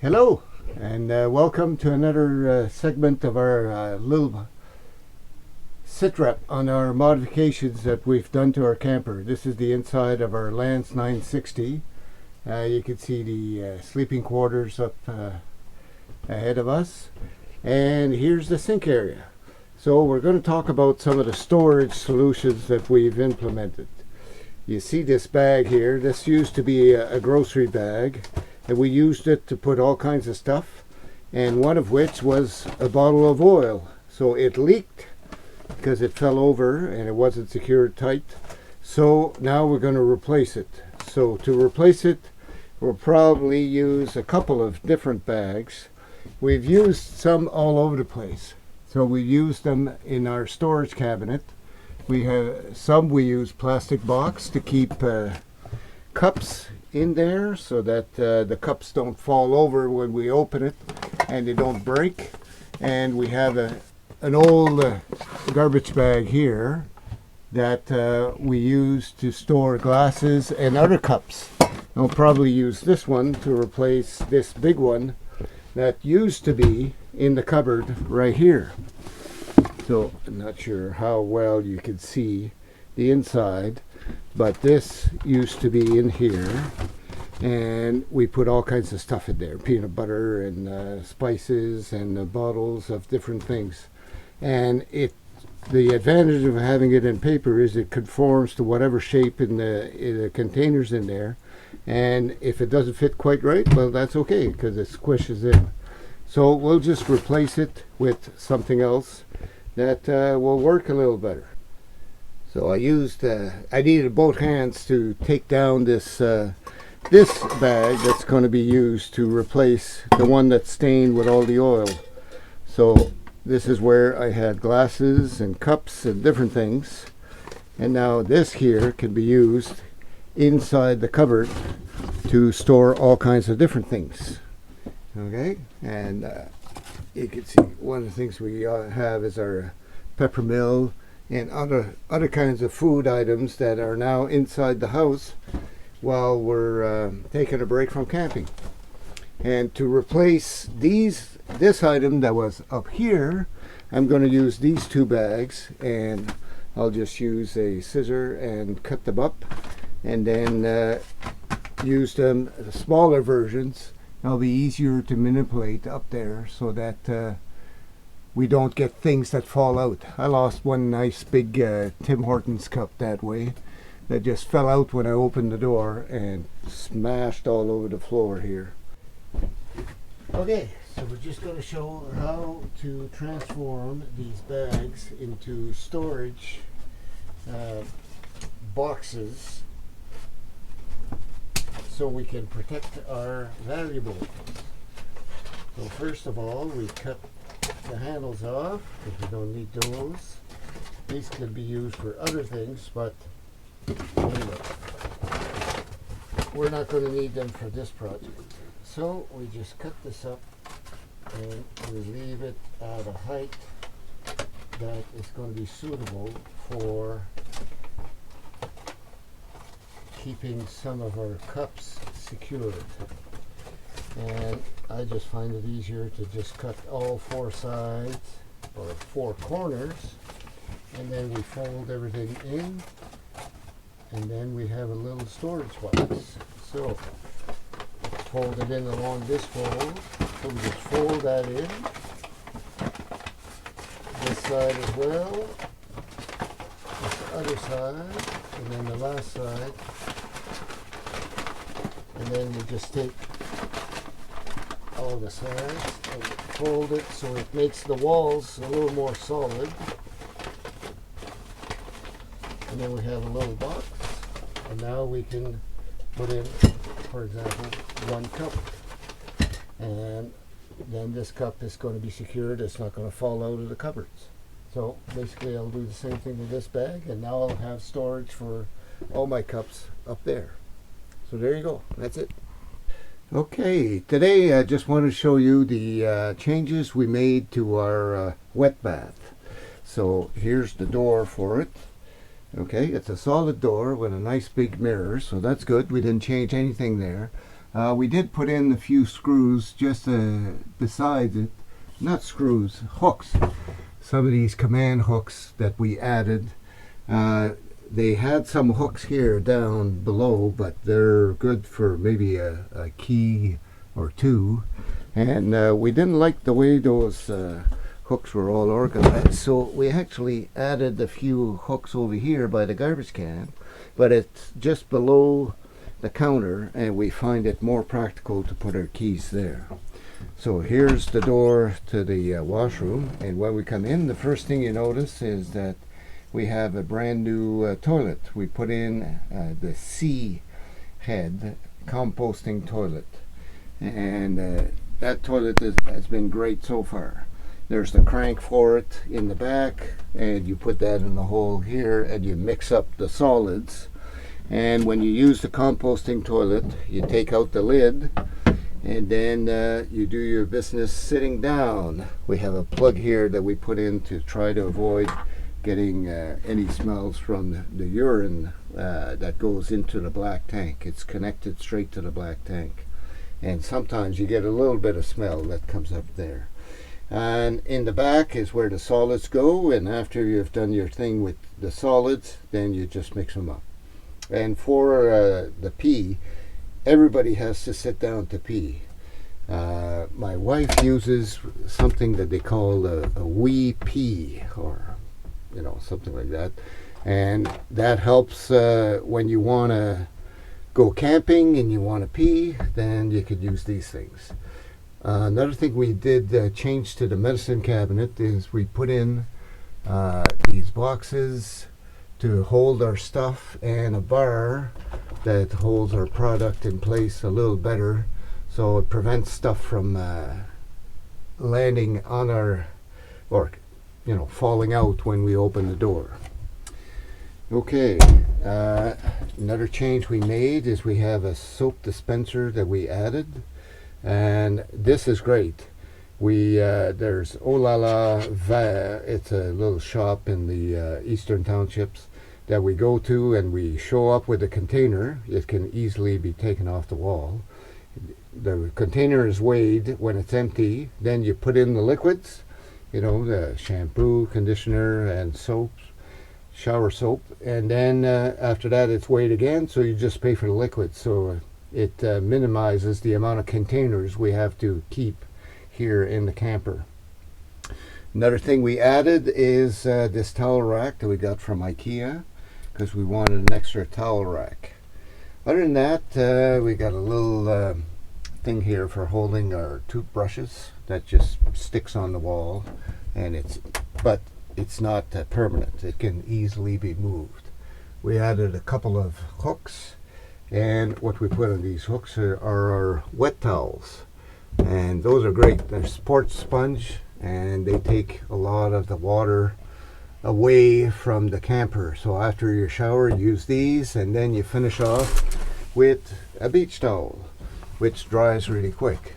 Hello, and welcome to another segment of our little sit-rep on our modifications that we've done to our camper. This is the inside of our Lance 960. You can see the sleeping quarters up ahead of us, and here's the sink area. So we're going to talk about some of the storage solutions that we've implemented. You see this bag here. This used to be a grocery bag, and we used it to put all kinds of stuff, and one of which was a bottle of oil. So it leaked because it fell over and it wasn't secured tight. So now we're going to replace it. So to replace it, we'll probably use a couple of different bags. We've used some all over the place. So we used them in our storage cabinet. We have some we use plastic box to keep cups in there so that the cups don't fall over when we open it and they don't break. And we have an old garbage bag here that we use to store glasses and other cups. I'll probably use this one to replace this big one that used to be in the cupboard right here. So I'm not sure how well you can see the inside, but this used to be in here, and we put all kinds of stuff in there, peanut butter and spices and bottles of different things. And the advantage of having it in paper is it conforms to whatever shape in the containers in there, and if it doesn't fit quite right, well, that's okay because it squishes in. So we'll just replace it with something else that will work a little better. So I needed both hands to take down this bag that's going to be used to replace the one that's stained with all the oil. So this is where I had glasses and cups and different things, and now this here can be used inside the cupboard to store all kinds of different things. Okay, and you can see one of the things we have is our peppermill and other kinds of food items that are now inside the house while we're taking a break from camping. And to replace this item that was up here, I'm going to use these two bags, and I'll just use a scissor and cut them up, and then use them smaller versions. It'll be easier to manipulate up there so that we don't get things that fall out. I lost one nice big Tim Hortons cup that way that just fell out when I opened the door and smashed all over the floor here. Okay, so we're just going to show how to transform these bags into storage boxes so we can protect our valuables. So first of all, we cut the handles off because we don't need those. These can be used for other things, but anyway, we're not going to need them for this project. So we just cut this up and we leave it at a height that is going to be suitable for keeping some of our cups secured. And I just find it easier to just cut all four sides or four corners, and then we fold everything in, and then we have a little storage box. So fold it in along this fold, so we just fold that in, this side as well, this other side, and then the last side, and then we just take all the sides and fold it so it makes the walls a little more solid. And then we have a little box, and now we can put in, for example, one cup, and then this cup is going to be secured. It's not going to fall out of the cupboards. So basically I'll do the same thing with this bag, and now I'll have storage for all my cups up there. So there you go, that's it. Okay, today I just want to show you the changes we made to our wet bath. So here's the door for it. Okay, it's a solid door with a nice big mirror, so that's good. We didn't change anything there. We did put in a few screws just beside it, not screws, hooks. Some of these command hooks that we added. They had some hooks here down below, but they're good for maybe a key or two. And we didn't like the way those hooks were all organized, so we actually added a few hooks over here by the garbage can, but it's just below the counter, and we find it more practical to put our keys there. So here's the door to the washroom, and when we come in, the first thing you notice is that we have a brand new toilet. We put in the C head composting toilet, and that toilet has been great so far. There's the crank for it in the back, and you put that in the hole here and you mix up the solids. And when you use the composting toilet, you take out the lid, and then you do your business sitting down. We have a plug here that we put in to try to avoid getting any smells from the urine that goes into the black tank. It's connected straight to the black tank, and sometimes you get a little bit of smell that comes up there. And in the back is where the solids go, and after you've done your thing with the solids, then you just mix them up. And for the pee, everybody has to sit down to pee. My wife uses something that they call a wee pee, or something like that, and that helps when you want to go camping and you want to pee, then you could use these things. Another thing we did change to the medicine cabinet is we put in these boxes to hold our stuff, and a bar that holds our product in place a little better, so it prevents stuff from landing on our, or falling out when we open the door. Okay, another change we made is we have a soap dispenser that we added, and this is great. There's Oh La La Va. It's a little shop in the eastern townships that we go to, and we show up with a container. It can easily be taken off the wall. The container is weighed when it's empty. Then you put in the liquids, the shampoo, conditioner, and soaps, shower soap, and then after that it's weighed again, so you just pay for the liquid. So it minimizes the amount of containers we have to keep here in the camper. Another thing we added is this towel rack that we got from IKEA, because we wanted an extra towel rack. Other than that, we got a little thing here for holding our toothbrushes that just sticks on the wall, and it's not permanent. It can easily be moved. We added a couple of hooks, and what we put on these hooks are our wet towels, and those are great. They're sports sponge, and they take a lot of the water away from the camper. So after your shower, use these, and then you finish off with a beach towel, which dries really quick.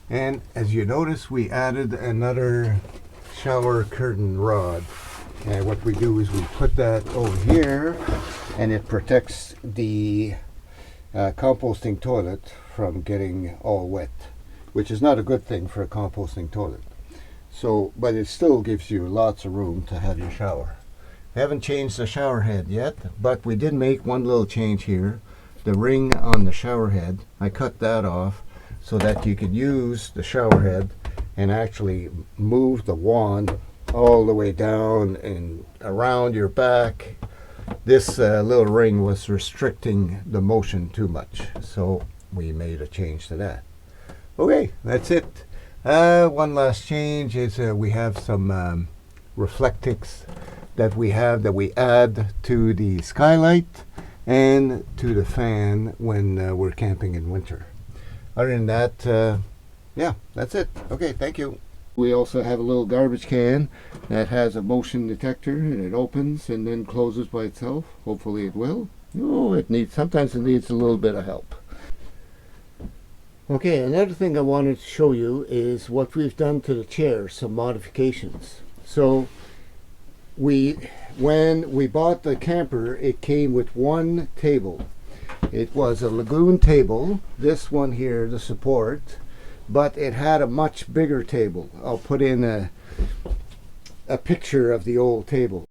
And as you notice, we added another shower curtain rod, and what we do is we put that over here, and it protects the composting toilet from getting all wet, which is not a good thing for a composting toilet. So, but it still gives you lots of room to have your shower. We haven't changed the shower head yet, but we did make one little change here. The ring on the shower head, I cut that off so that you could use the shower head and actually move the wand all the way down and around your back. This little ring was restricting the motion too much, so we made a change to that. Okay, that's it. One last change is we have some reflectix that we add to the skylight and to the fan when we're camping in winter. Other than that, yeah, that's it. Okay, thank you. We also have a little garbage can that has a motion detector, and it opens and then closes by itself. Hopefully it will. Oh, sometimes it needs a little bit of help. Okay, another thing I wanted to show you is what we've done to the chair, some modifications. So when we bought the camper, it came with one table, It was a lagoon table, this one here, the support, but it had a much bigger table. I'll put in a picture of the old table.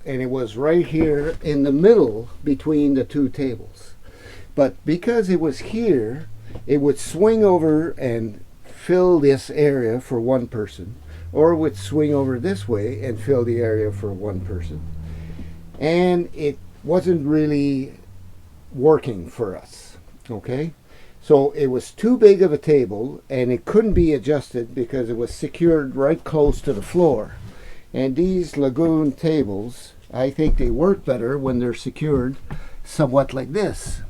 And it was right here in the middle between the two tables. But because it was here, it would swing over and fill this area for one person, or it would swing over this way and fill the area for one person. And it wasn't really working for us, okay? So it was too big of a table, and it couldn't be adjusted because it was secured right close to the floor. And these lagoon tables, I think they work better when they're secured somewhat like this.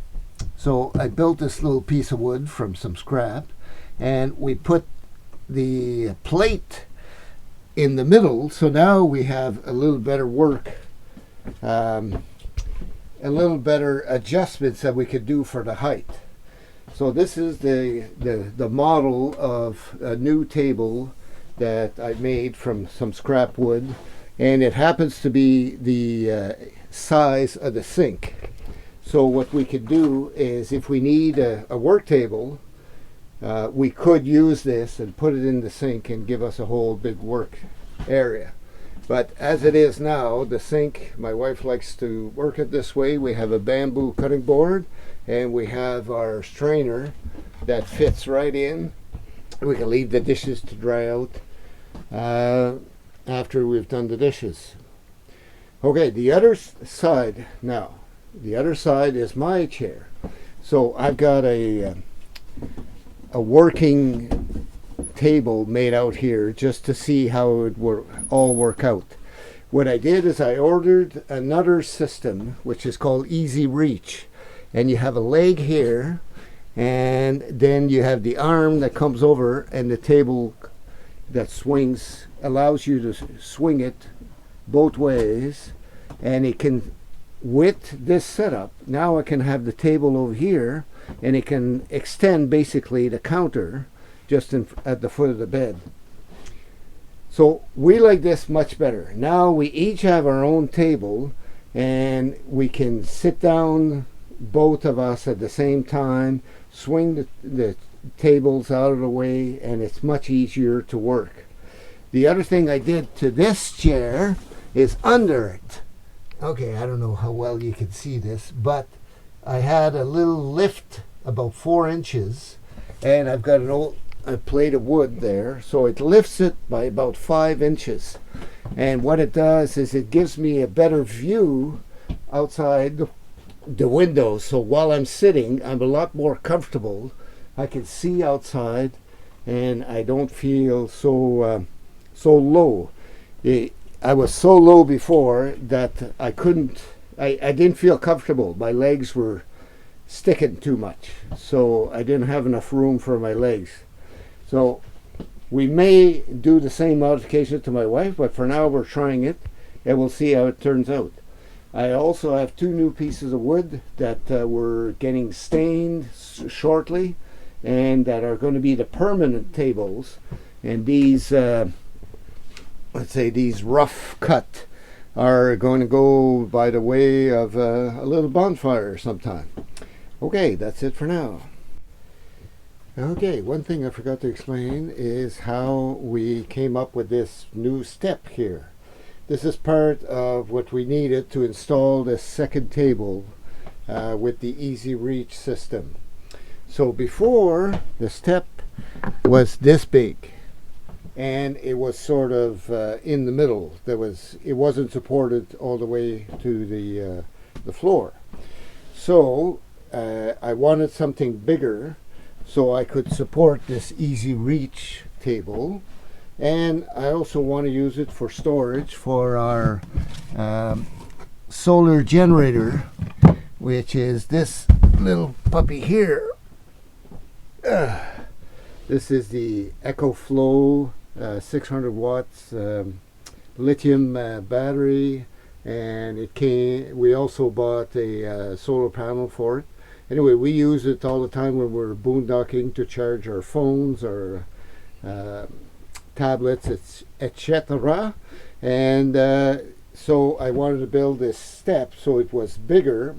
So I built this little piece of wood from some scrap, and we put the plate in the middle, so now we have a little better work, a little better adjustments that we could do for the height. So this is the model of a new table that I made from some scrap wood, and it happens to be the size of the sink. So what we could do is, if we need a work table, we could use this and put it in the sink and give us a whole big work area. But as it is now, the sink, my wife likes to work it this way. We have a bamboo cutting board, and we have our strainer that fits right in. We can leave the dishes to dry out after we've done the dishes. Okay, the other side now. The other side is my chair. So I've got a working table made out here just to see how it would all work out. What I did is I ordered another system which is called Easy Reach, and you have a leg here, and then you have the arm that comes over, and the table that swings allows you to swing it both ways, and it can, with this setup, now I can have the table over here, and it can extend basically the counter just at the foot of the bed. So we like this much better. Now we each have our own table, and we can sit down, both of us at the same time, swing the tables out of the way, and it's much easier to work. The other thing I did to this chair is under it. Okay, I don't know how well you can see this, but I had a little lift about 4 inches, and I've got a plate of wood there, so it lifts it by about 5 inches. And what it does is it gives me a better view outside the window, so while I'm sitting, I'm a lot more comfortable. I can see outside, and I don't feel so low. I was so low before that I didn't feel comfortable. My legs were sticking too much, so I didn't have enough room for my legs. So we may do the same modification to my wife, but for now we're trying it, and we'll see how it turns out. I also have 2 new pieces of wood that were getting stained shortly, and that are going to be the permanent tables. And these, let's say these rough cut, are going to go by the way of a little bonfire sometime. Okay, that's it for now. Okay, one thing I forgot to explain is how we came up with this new step here. This is part of what we needed to install this second table with the Easy Reach system. So before, the step was this big, and it was sort of in the middle. It wasn't supported all the way to the floor. So I wanted something bigger, so I could support this Easy Reach table, and I also want to use it for storage for our solar generator, which is this little puppy here. This is the EcoFlow 600 watts lithium battery, and we also bought a solar panel for it. Anyway, we use it all the time when we're boondocking to charge our phones or tablets, etc. And So I wanted to build this step so it was bigger,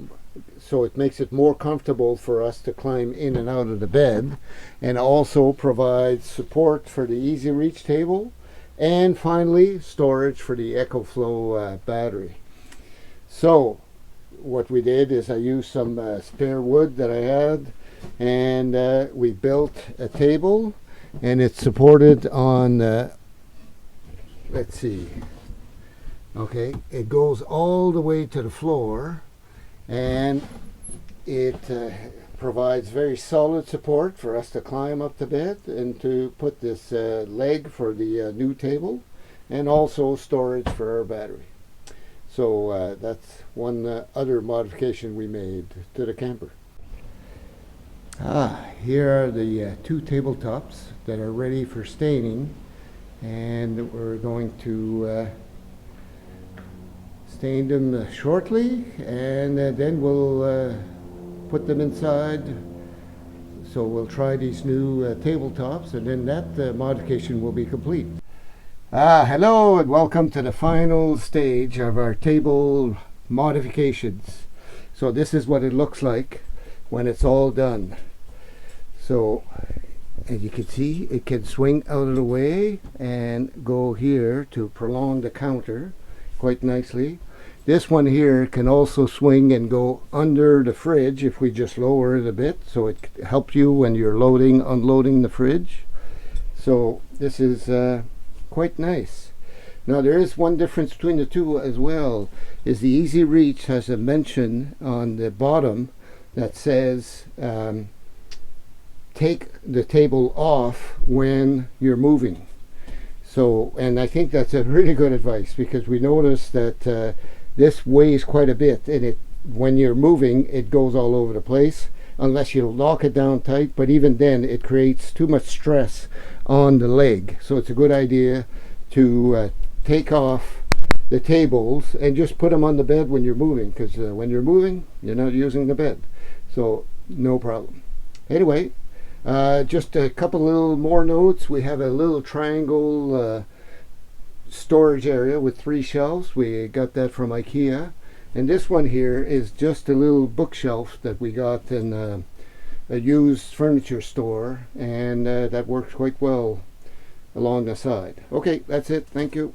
so it makes it more comfortable for us to climb in and out of the bed, and also provides support for the Easy Reach table, and finally storage for the EcoFlow battery. So what we did is I used some spare wood that I had, and we built a table, and it's supported on let's see, okay, it goes all the way to the floor, and it provides very solid support for us to climb up the bed and to put this leg for the new table, and also storage for our battery. So that's one other modification we made to the camper. Here are the two tabletops that are ready for staining, and we're going to stain them shortly, and then we'll put them inside. So we'll try these new tabletops, and then that modification will be complete. Hello and welcome to the final stage of our table modifications. So this is what it looks like when it's all done. So as you can see, it can swing out of the way and go here to prolong the counter quite nicely. This one here can also swing and go under the fridge if we just lower it a bit, so it helps you when you're loading, unloading the fridge. So this is quite nice. Now there is one difference between the two as well, is the Easy Reach has a mention on the bottom that says take the table off when you're moving. So, and I think that's a really good advice, because we noticed that this weighs quite a bit, and when you're moving it goes all over the place unless you lock it down tight, but even then it creates too much stress on the leg. So it's a good idea to take off the tables and just put them on the bed when you're moving, because when you're moving you're not using the bed, so no problem. Anyway, just a couple little more notes. We have a little triangle storage area with 3 shelves. We got that from IKEA, and this one here is just a little bookshelf that we got in a used furniture store, and that works quite well along the side. Okay, that's it. Thank you.